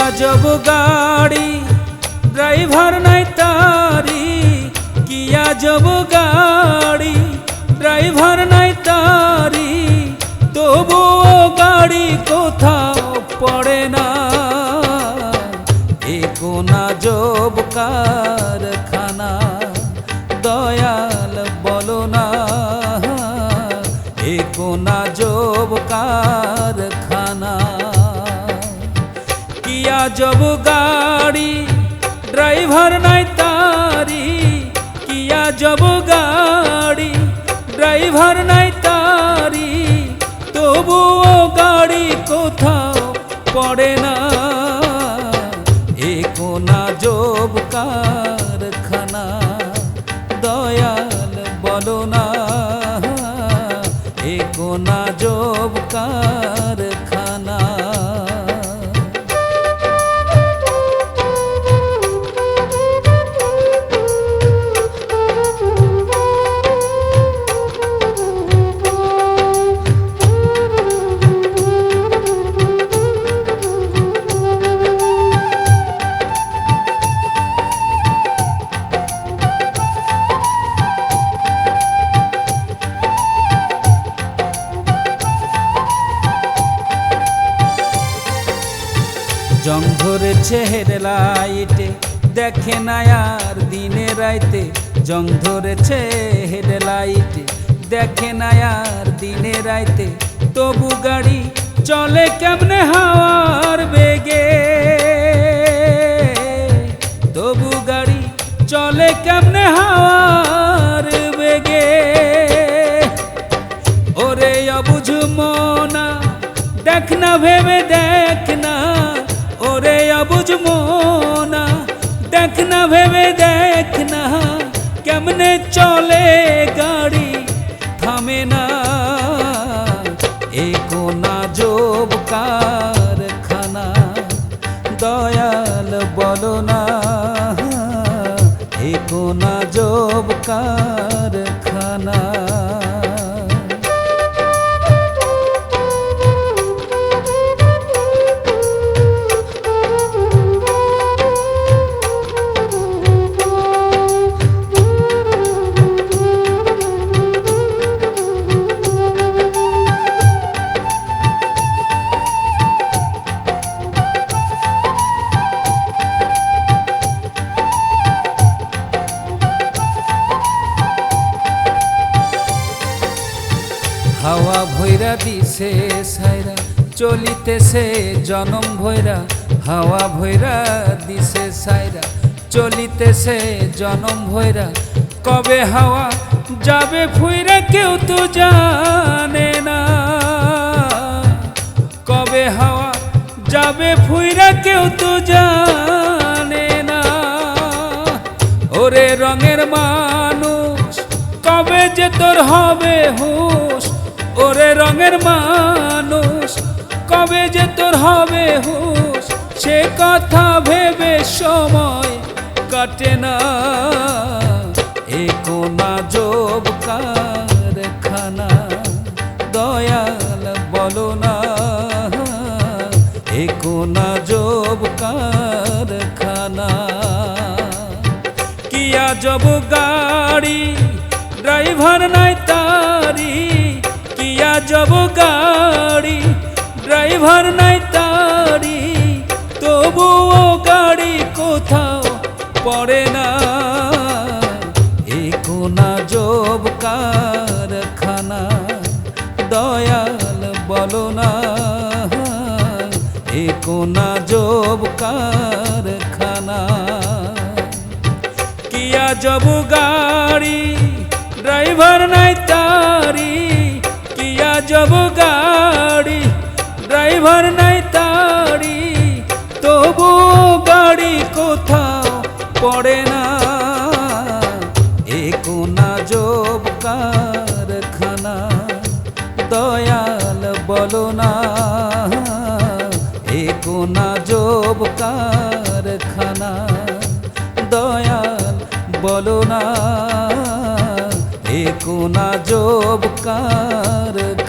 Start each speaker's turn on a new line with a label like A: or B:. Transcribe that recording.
A: আজব গাড়ি ড্রাইভার নাই তারি, কি আজব গাড়ি ড্রাইভার নাই তারি, তবুও গাড়ি কোথাও পড়ে না। এ কোন আজব কারখানা দয়াল বলো না, এ কোন আজব কারখানা। কি আজব গাড়ি ড্রাইভার নাই তারি, কি আজব গাড়ি ড্রাইভার নাই তারি, তবুও গাড়ি কোথাও পড়ে না। এ কোন আজব কারখানা দয়াল বলো না, এ কোন আজব কারখানা। জং ধরেছে হেডলাইটে, দেখে না আর দিনে রাইতে। জং ধরেছে হেডলাইটে, দেখে না আর দিনে রাইতে, তবু গাড়ি চলে কেমনে হাওয়ার বেগে, তবু গাড়ি চলে কেমনে হাওয়ার বেগে। ওরে অবুঝ মনা দেখ না ভেবে দেখ না, ওরে অবুঝ মনা দেখ না ভেবে দেখ না, কেমনে চলে গাড়ি থামে না। এ কোন আজব কারখানা দয়াল বলো না, এ কোন আজব কারখানা। হাওয়া ভৈরা দিছে সাইরা চলিতেছে জনম ভৈরা, হাওয়া ভৈরা দিছে সাইরা চলিতেছে জনম ভৈরা। কবে হাওয়া যাবে ফুইরা কেউ তো জানে না, কবে হাওয়া যাবে ফুইরা কেউ তো জানে না। ওরে রঙের মানুষ কবে যে তোর হবে হুঁশ, ওরে রঙের মানুষ কবে যে তোর হবে হুঁশ, সে কথা ভেবে সময় কাটে না। এ কোন আজব কারখানা দয়াল বলো না, এ কোন আজব কারখানা। কি আজব গাড়ি ড্রাইভার নাই তারি, কি আজব গাড়ি ড্রাইভার নাই তারি, তবুও গাড়ি কোথাও পড়ে না। এ কোন আজব কারখানা দয়াল বলো না, এ কোন আজব কারখানা। কি আজব গাড়ি ড্রাইভার নাই তারি, কি আজব গাড়ি ড্রাইভার নাই তারি, তবু গাড়ি কোথাও পড়ে না। এ কোন আজব কারখানা দয়াল বলো না, এ কোন আজব কারখানা দয়াল বলো না, এ কোন আজব কারখানা।